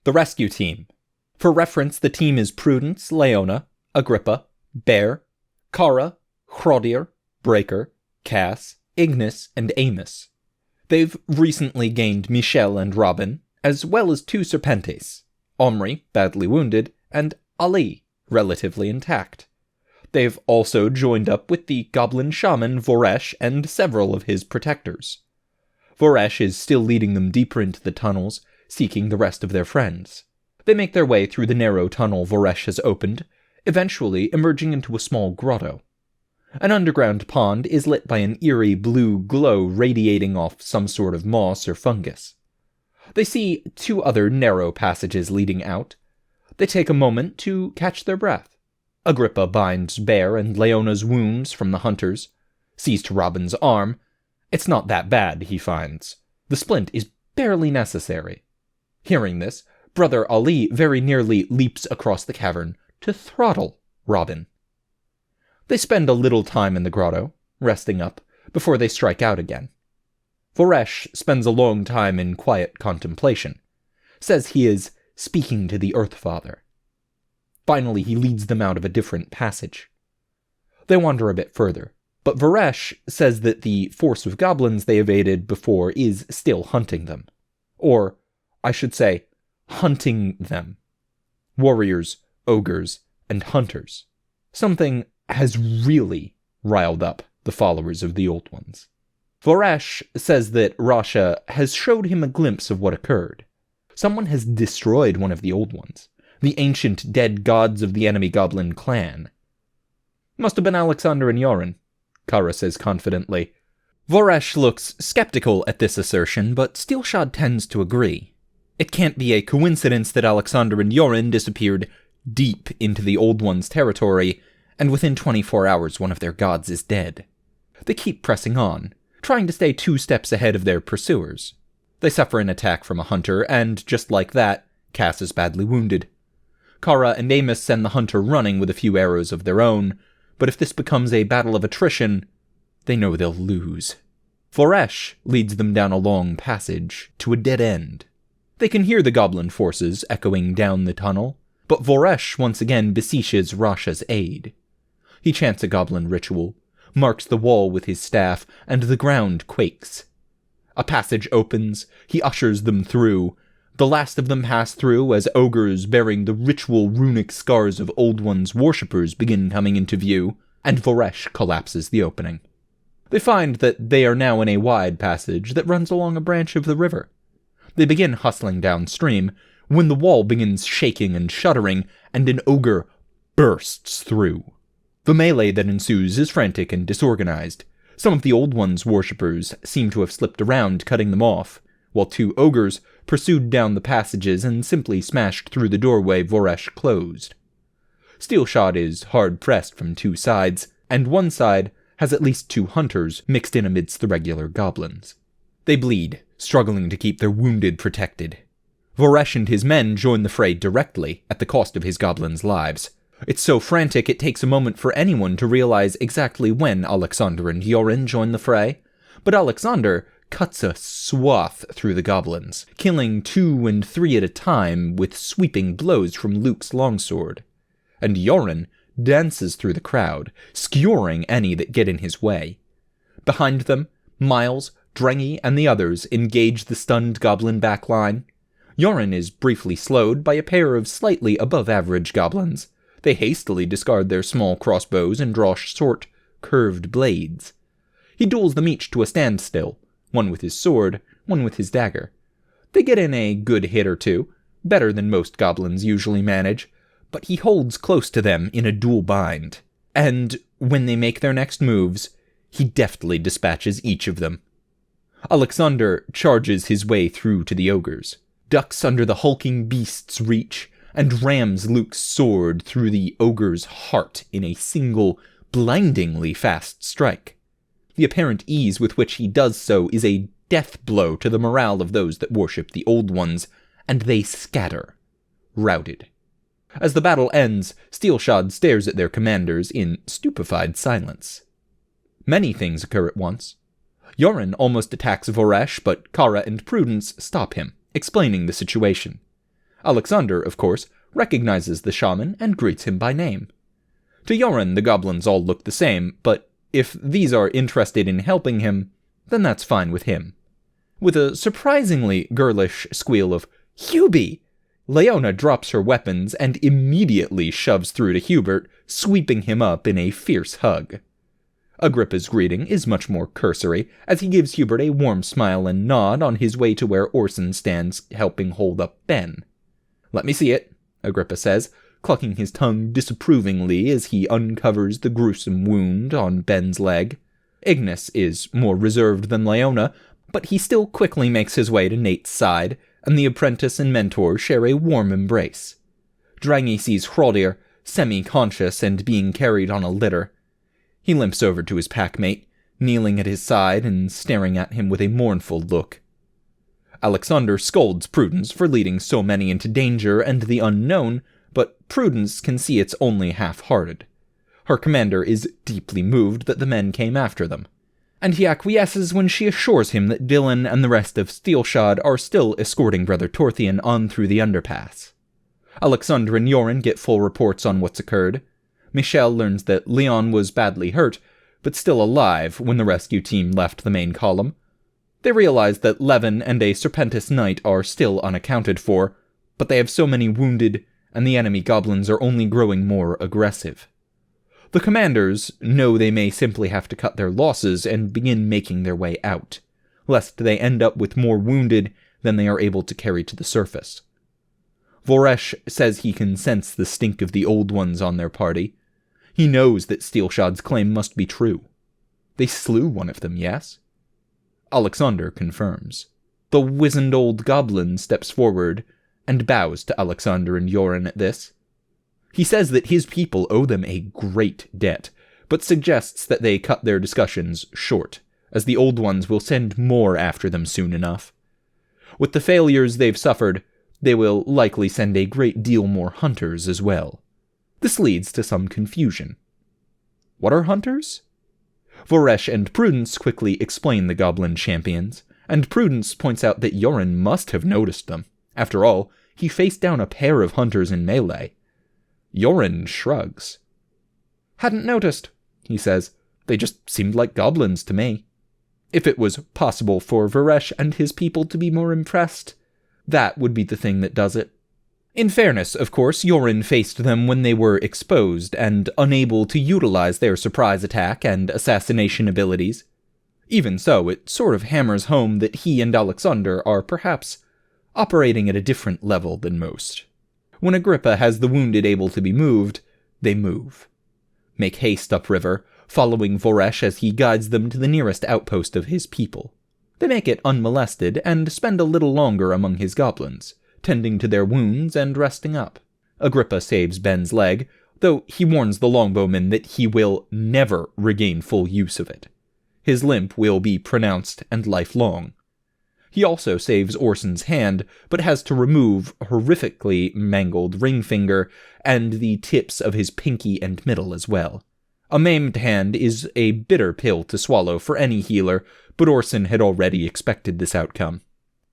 The rescue team. For reference, the team is Prudence, Leona, Agrippa, Bear, Kara, Hrodier, Breaker, Cass, Ignis, and Amos. They've recently gained Michelle and Robin, as well as 2 Serpentes, Omri, badly wounded, and Ali, relatively intact. They've also joined up with the goblin shaman Voresh and several of his protectors. Voresh is still leading them deeper into the tunnels, seeking the rest of their friends. They make their way through the narrow tunnel Voresh has opened, eventually emerging into a small grotto. An underground pond is lit by an eerie blue glow radiating off some sort of moss or fungus. They see 2 other narrow passages leading out. They take a moment to catch their breath. Agrippa binds Bear and Leona's wounds from the hunters, sees to Robin's arm. It's not that bad, he finds. The splint is barely necessary. Hearing this, Brother Ali very nearly leaps across the cavern to throttle Robin. They spend a little time in the grotto, resting up, before they strike out again. Voresh spends a long time in quiet contemplation, says he is speaking to the Earth Father. Finally, he leads them out of a different passage. They wander a bit further, but Voresh says that the force of goblins they evaded before is still hunting them. Or, I should say, hunting them. Warriors, ogres, and hunters. Something has really riled up the followers of the Old Ones. Voresh says that Rasha has showed him a glimpse of what occurred. Someone has destroyed one of the Old Ones, the ancient dead gods of the enemy goblin clan. Must have been Alexander and Yoren, Kara says confidently. Voresh looks skeptical at this assertion, but Steelshod tends to agree. It can't be a coincidence that Alexander and Yoren disappeared deep into the Old One's territory, and within 24 hours one of their gods is dead. They keep pressing on, trying to stay 2 steps ahead of their pursuers. They suffer an attack from a hunter, and just like that, Cass is badly wounded. Kara and Amos send the hunter running with a few arrows of their own, but if this becomes a battle of attrition, they know they'll lose. Voresh leads them down a long passage to a dead end. They can hear the goblin forces echoing down the tunnel, but Voresh once again beseeches Rasha's aid. He chants a goblin ritual, marks the wall with his staff, and the ground quakes. A passage opens, he ushers them through. The last of them pass through as ogres bearing the ritual runic scars of Old One's worshippers begin coming into view, and Voresh collapses the opening. They find that they are now in a wide passage that runs along a branch of the river. They begin hustling downstream, when the wall begins shaking and shuddering, and an ogre bursts through. The melee that ensues is frantic and disorganized. Some of the Old One's worshippers seem to have slipped around, cutting them off, while 2 ogres pursued down the passages and simply smashed through the doorway Voresh closed. Steelshod is hard-pressed from 2 sides, and one side has at least 2 hunters mixed in amidst the regular goblins. They bleed, struggling to keep their wounded protected. Voresh and his men join the fray directly, at the cost of his goblins' lives. It's so frantic it takes a moment for anyone to realize exactly when Alexander and Yoren join the fray, but Alexander cuts a swath through the goblins, killing 2 and 3 at a time with sweeping blows from Luke's longsword, and Yoren dances through the crowd, skewering any that get in his way. Behind them, Miles, Drengy, and the others engage the stunned goblin backline. Yoren is briefly slowed by a pair of slightly above-average goblins. They hastily discard their small crossbows and draw short, curved blades. He duels them each to a standstill, one with his sword, one with his dagger. They get in a good hit or 2, better than most goblins usually manage, but he holds close to them in a dual bind, and when they make their next moves, he deftly dispatches each of them. Alexander charges his way through to the ogres, ducks under the hulking beast's reach, and rams Luke's sword through the ogre's heart in a single, blindingly fast strike. The apparent ease with which he does so is a death blow to the morale of those that worship the Old Ones, and they scatter, routed. As the battle ends, Steelshod stares at their commanders in stupefied silence. Many things occur at once. Yoren almost attacks Voresh, but Kara and Prudence stop him, explaining the situation. Alexander, of course, recognizes the shaman and greets him by name. To Yoren, the goblins all look the same, but if these are interested in helping him, then that's fine with him. With a surprisingly girlish squeal of "Hubie!", Leona drops her weapons and immediately shoves through to Hubert, sweeping him up in a fierce hug. Agrippa's greeting is much more cursory, as he gives Hubert a warm smile and nod on his way to where Orson stands helping hold up Ben. "Let me see it," Agrippa says, clucking his tongue disapprovingly as he uncovers the gruesome wound on Ben's leg. Ignis is more reserved than Leona, but he still quickly makes his way to Nate's side, and the apprentice and mentor share a warm embrace. Drangi sees Hroldir, semi-conscious and being carried on a litter. He limps over to his packmate, kneeling at his side and staring at him with a mournful look. Alexander scolds Prudence for leading so many into danger and the unknown, but Prudence can see it's only half-hearted. Her commander is deeply moved that the men came after them, and he acquiesces when she assures him that Dylan and the rest of Steelshod are still escorting Brother Torthian on through the underpass. Alexander and Yoren get full reports on what's occurred. Michelle learns that Leon was badly hurt, but still alive when the rescue team left the main column. They realize that Levin and a Serpentis Knight are still unaccounted for, but they have so many wounded, and the enemy goblins are only growing more aggressive. The commanders know they may simply have to cut their losses and begin making their way out, lest they end up with more wounded than they are able to carry to the surface. Voresh says he can sense the stink of the old ones on their party. He knows that Steelshod's claim must be true. They slew one of them, yes? Alexander confirms. The wizened old goblin steps forward and bows to Alexander and Yoren at this. He says that his people owe them a great debt, but suggests that they cut their discussions short, as the old ones will send more after them soon enough. With the failures they've suffered, they will likely send a great deal more hunters as well. This leads to some confusion. What are hunters? Voresh and Prudence quickly explain the goblin champions, and Prudence points out that Yoren must have noticed them. After all, he faced down a pair of hunters in melee. Yoren shrugs. "Hadn't noticed," he says. "They just seemed like goblins to me." If it was possible for Voresh and his people to be more impressed, that would be the thing that does it. In fairness, of course, Yoren faced them when they were exposed and unable to utilize their surprise attack and assassination abilities. Even so, it sort of hammers home that he and Alexander are perhaps operating at a different level than most. When Agrippa has the wounded able to be moved, they move. Make haste upriver, following Voresh as he guides them to the nearest outpost of his people. They make it unmolested and spend a little longer among his goblins, tending to their wounds and resting up. Agrippa saves Ben's leg, though he warns the longbowman that he will never regain full use of it. His limp will be pronounced and lifelong. He also saves Orson's hand, but has to remove horrifically mangled ring finger and the tips of his pinky and middle as well. A maimed hand is a bitter pill to swallow for any healer, but Orson had already expected this outcome.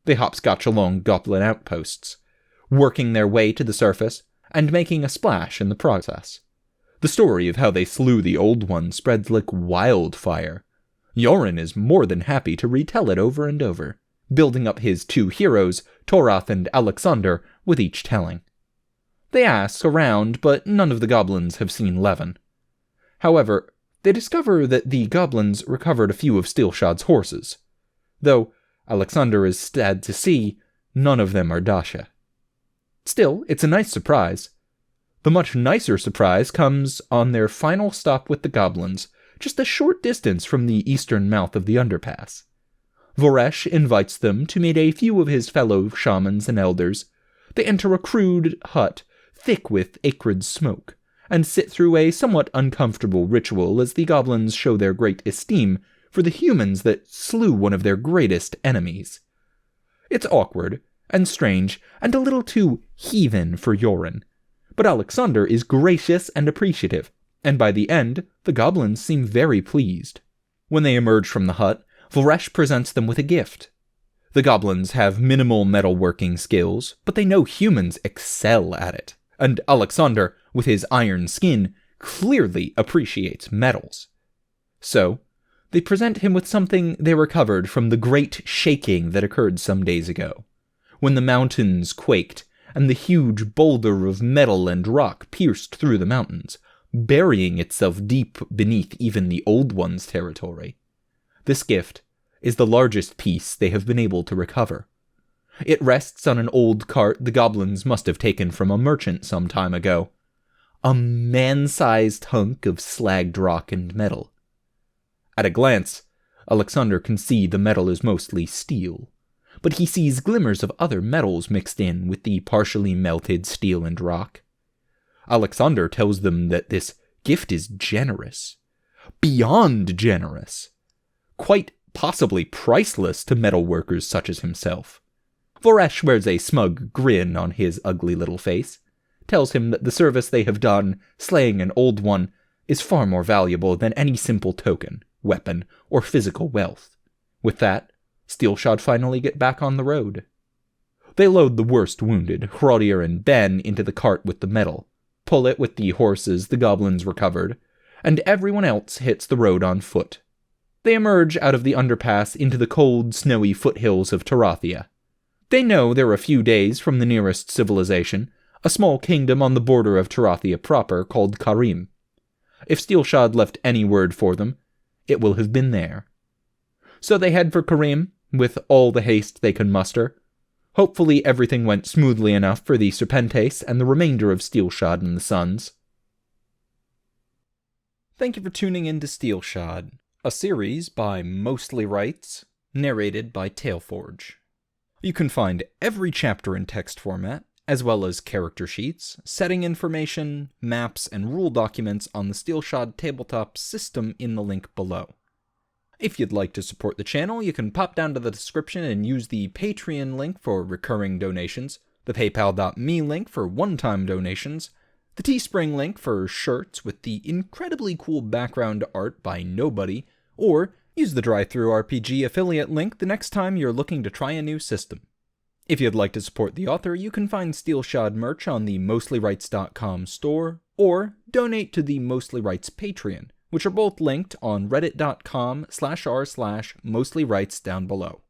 They hopscotch along goblin outposts, working their way to the surface and making a splash in the process. The story of how they slew the old one spreads like wildfire. Yoren is more than happy to retell it over and over, building up his two heroes, Torath and Alexander, with each telling. They ask around, but none of the goblins have seen Levin. However, they discover that the goblins recovered a few of Steelshod's horses, though Alexander is sad to see none of them are Dasha. Still, it's a nice surprise. The much nicer surprise comes on their final stop with the goblins, just a short distance from the eastern mouth of the underpass. Voresh invites them to meet a few of his fellow shamans and elders. They enter a crude hut, thick with acrid smoke, and sit through a somewhat uncomfortable ritual as the goblins show their great esteem for the humans that slew one of their greatest enemies. It's awkward, and strange, and a little too heathen for Yoren, but Alexander is gracious and appreciative, and by the end, the goblins seem very pleased. When they emerge from the hut, Voresh presents them with a gift. The goblins have minimal metalworking skills, but they know humans excel at it, and Alexander, with his iron skin, clearly appreciates metals. So, they present him with something they recovered from the great shaking that occurred some days ago, when the mountains quaked and the huge boulder of metal and rock pierced through the mountains, burying itself deep beneath even the Old One's territory. This gift is the largest piece they have been able to recover. It rests on an old cart the goblins must have taken from a merchant some time ago. A man-sized hunk of slagged rock and metal. At a glance, Alexander can see the metal is mostly steel, but he sees glimmers of other metals mixed in with the partially melted steel and rock. Alexander tells them that this gift is generous. Beyond generous. Quite possibly priceless to metal workers such as himself. Voresh wears a smug grin on his ugly little face, tells him that the service they have done, slaying an old one, is far more valuable than any simple token, weapon, or physical wealth. With that, Steelshod finally get back on the road. They load the worst wounded, Hrodier and Ben, into the cart with the metal, pull it with the horses the goblins recovered, and everyone else hits the road on foot. They emerge out of the underpass into the cold, snowy foothills of Tarathia. They know they're a few days from the nearest civilization, a small kingdom on the border of Tarathia proper called Karim. If Steelshod left any word for them, it will have been there. So they head for Karim, with all the haste they can muster. Hopefully everything went smoothly enough for the Serpentes and the remainder of Steelshod and the Sons. Thank you for tuning in to Steelshod, a series by Mostly Rights, narrated by Tailforge. You can find every chapter in text format, as well as character sheets, setting information, maps, and rule documents on the Steelshod tabletop system in the link below. If you'd like to support the channel, you can pop down to the description and use the Patreon link for recurring donations, the paypal.me link for one-time donations, the Teespring link for shirts with the incredibly cool background art by Nobody, or use the DriveThruRPG affiliate link the next time you're looking to try a new system. If you'd like to support the author, you can find Steelshod merch on the MostlyRights.com store, or donate to the Mostly Rights Patreon, which are both linked on reddit.com/r/mostlyrights down below.